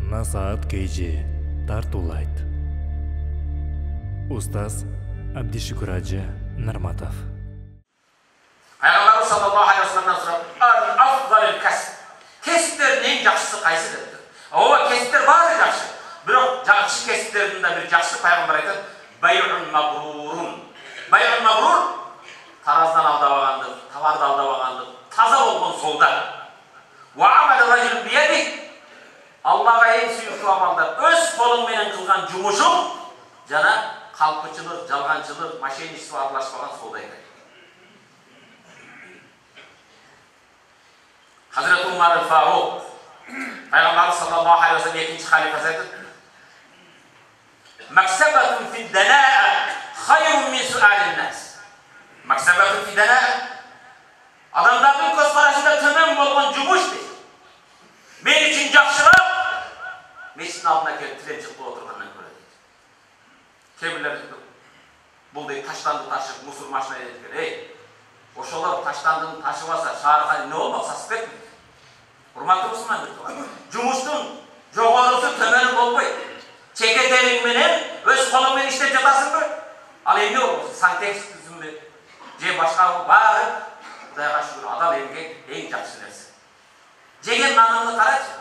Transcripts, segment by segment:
Насаат KG тартуулайт. Устаз Абдишүкүр Ажы Нарматов. Пайгамбарыбыз саллаллаху алейхи вассаламдан сурап, "Афдалул касб." Кесиптердин эң жакшысы кайсы депти. Ооба, кесиптер баары жакшы. Бирок жакшы кесиптердин да бир жакшы пайгамбар айтат, "Байрун мабрурун." Байрун мабрур тараздан алдабагандык, товарды алдабагандык, таза болгон соода. Ва амал ражул бияди. Аллага эң сүйүктүү амалдар өз колуң менен кылган жумушуң жана калпычылык, жалганчылык, мошенничество аралашпаган соода экен. Hazreti Umar el-Faruq, Peygamber sallallahu aleyhi ve sellem ikinci halifesi aytır. "Maksabatun fid dana'a hayrun min su'alin nas." Maksabatun fid dana'a adamların göz karşısında tömen bolgan jumuş deydi. Men üçün jakşıraak meçitin aldına kelip tilemçik kılıp oturgandan көрө дейт. Кебирлер бул дейт таштанды ташып мусор машина эдеткен. Эй, ошолор таштандыны ташыбаса шаарга эмне болмок, сасып кетпейт. Урматтуу мусулман биртуган. Жумуштун жогорусу төмөнү болбойт. Чекетелиң менен өз колуң менен иштеп жатасыңбы? Ал эмне болот? Сантекс түзүмбү? Же башка баары Кудайга шүгүр адал эмгек эң жакшы нерсе. Жеген наныңды карачы.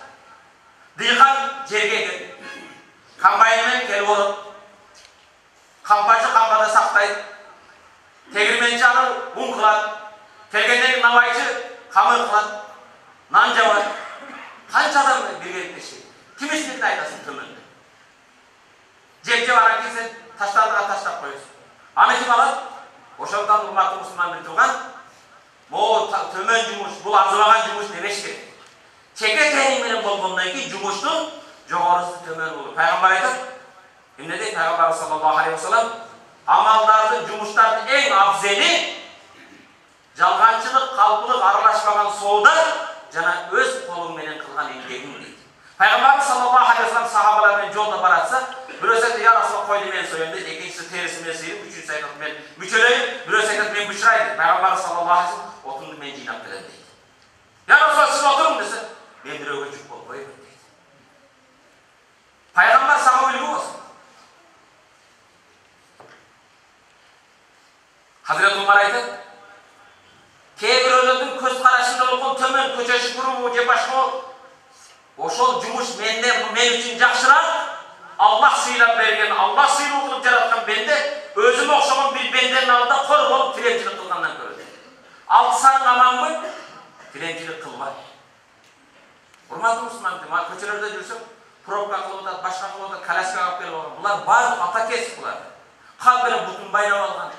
Дыйкан жерге келип, комбайн менен келип орот. Кампачы камбада сактайт. Тегирменчи аны ун кылат. Келгенден кийин навайчы камыр кылат. Нан жабат. Канча адам биргеликте иштейт. Ким иштейтин айтасың төмөндө. Жеп анан кийин сен таштандыга таштап коесуң. Аны ким алат? Ошондон урматтуу мусулман биртуган, могу төмөн жумуш, бул арзыбаган жумуш демеш керек. Чеке тени менен болгондон кийин жумуштун жогорусу төмөн болот. Пайгамбар айтат, эмне дейт Пайгамбар саллаллаху алейхи вассалам? Амалдардын, жумуштардын эң абзели жалганчылык, калпылык аралашпаган соода жана өз колуң менен кылган эмгегиң дейт. Пайгамбар саллаллаху алейхи вассалам сахабалар менен жолдо баратса, бирөөсү айтат, "Я Расул, койду мен союм" дейт, экинчиси терисин мен сыйрып, үчүнчүсү айтат, "Мен мүчөлөйүм", бирөөсү айтат, "Мен бышырайм" дейт. Пайгамбар саллаллаху алейхи вассалам, "Отунду мен жыйнап берем" дейт. "Я Расул, сиз отуруң" десе, "Мен бирөөгө жүк болбойм" дейт. Пайгамбар сага үлгү болсун. Hazreti Umar айтат, "Кээ-бирөөлөрдүн көз карашында болгон төмөн көчө шүкүрүү же башка ошол жумуш мен үчүн жакшыраак. Аллах сыйлап берген, Аллах сыйлуу кылып жараткан бенде өзүмө окшогон бир бенденин алдында кор болуп тиленчилик кылгандан көрө дейт. Алтысаң аманбы? Тиленчилик кылбай." Урматтуу мусулман, көчөлөрдө жүрсөм, пробка кылып атат, башка кылып атат, коляска алып келип алган. Булар баары ата кесип булар. Кал менен бутун байлап алган.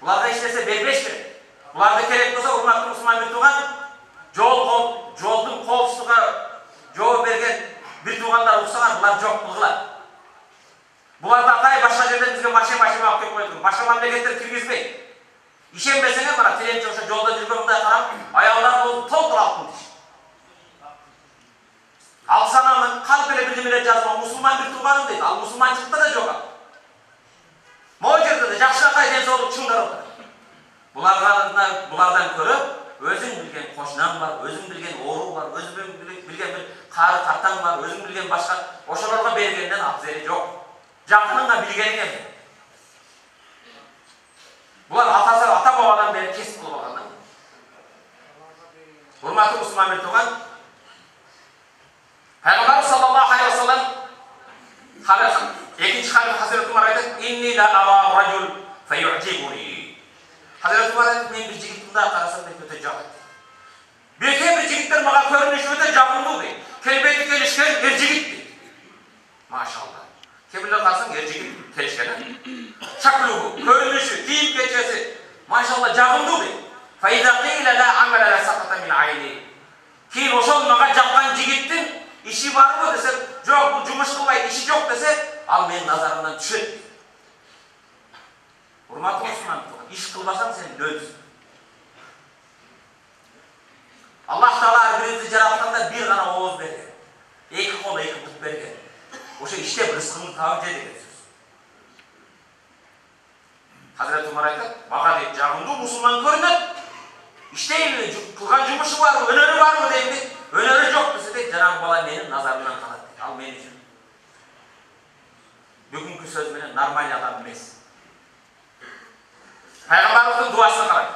Буларга иштесе бербеш керек. Буларды керек болсо, урматтуу мусулман биртуган, жолдун коопсуздугуна жооп берген биртугандар уксаган, булар жок кылгыла. Буларды атай башка жерден бизге машина алып келип койду. Башка мамлекеттер киргизбейт. Ишенбесеңер, мына тиленчи ошо жолдо жүргөндөй карап, аялдар болуп толтур алтын тиш. Ал санамын калп эле билимине жазган мусулман биртуганым дейт. Ал мусулманчылыкта да жок. Могу жерде да жакшыракай ден соолук чыңдар отурат. Булардан көрө өзүң билген кошунаң бар, өзүң билген оору бар, өзүң билген бир кары картаң бар, өзүң билген башка ошолорго бергенден абзели жок. Жакыныңга билгениң эме. Булар ата бабадан бери кесип кылып алгандар. Урматтуу мусулман биртуган, Пайгамбар саллаллаху алейхи ва саллям экинчи халифа Hazreti Umar айтат, "Инни ла ара ражул фаюъжибуни." Hazreti Umar айтат, "Мен бир жигитти да карасам өтө жагат." Беке бир жигиттер мага көрүнүшү өтө жагымдуу дейт. Келбети келишкен эр жигит дейт. Машалла. Кебилер карасаң эр жигит келишкен. Чаклуу, көрүнүшү, кийим кечеси машалла жагымдуу дейт. "Фаиза кила ла амала ла саката мин айни." Кийин ошол мага жаккан жигиттин иши барбы десе, жок, бул жумуш кылбайт, иши жок десе, ал менин назарымдан түшөт. Урматтуу мусулман, иш кылбасаң сен өлөсүң. Аллах Таала ар бирибизди жаратканда бир гана ооз берген. Эки кол, эки бут берген. Ошо иштеп рызкыңды таап же деген сөз. Hazreti Umar айтат, "Мага дейт жагымдуу мусулман көрүнөт. Иштейби, кылган жумушу барбы, өнөрү барбы" дейт. Өнөрү жок десе, жанагы бала менин назарымдан калат. Bugünkü söz menен normal adam emес. Peygamberimizin duasına karayın.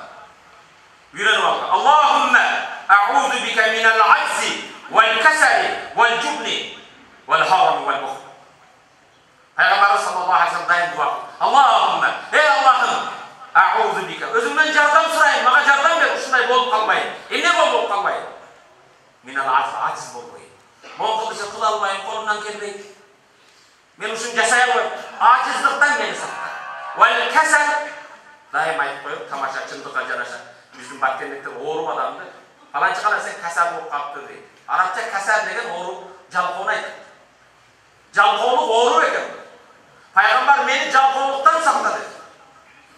Yürüyelim Allah'a. Allahümme a'udhu bike minel aczi vel keseli vel cubni vel harami vel buhd. Peygamberimiz sallallahu aleyhi ve sellem daim dua kıldı. Allahümme, ey Allah'ım, a'udhu bike. Özümden yardım sırayım, bana yardım ver. Şunday bolup kalmayın. Ne bolup kalmayın? Minel aczi, aciz bolmayın. Mon kılışı kıl almayın, kolumdan gelmeyin. Men uşun jasayalmayın. Acizlikten beni saklar. Vel kesel, daim ayıp koyup, tamaşa, çındıkka janaşa. Bizim bakkenlikte oğrum adamdı. Falançı kadar sen kasal bolup kalktı deyip. Arapça kasal degen oğru, jalkoğunu aytır. Jalkoğuluk oğru eken. Peygamber beni jalkoğuluktan sakladı.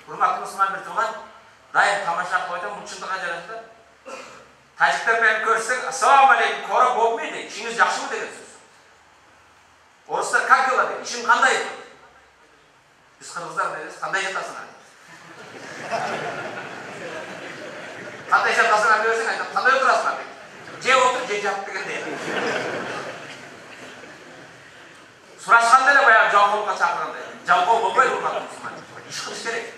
Hurmatlı Müslüman bir tuğan, daim tamaşa koydum, bu çındıkka janaşta. Tacikler beni görse, assalamu aleykum, kora bokmaydı. İşiniz yakşı mı degen söz. Oruslar kalk yola dedi, işim kandaydı. Biz Kırgızlar deriz, kanday yatasın abi. Kanday yatasın abi diyorsun, kanday oturasın abi. C otur, C cevap degen değil. Suraşkan dele bayağı jalkoğulukka çağırgan dedi. Jalkoğul olmayı hurmatlı Müslüman. İş kılış gerek.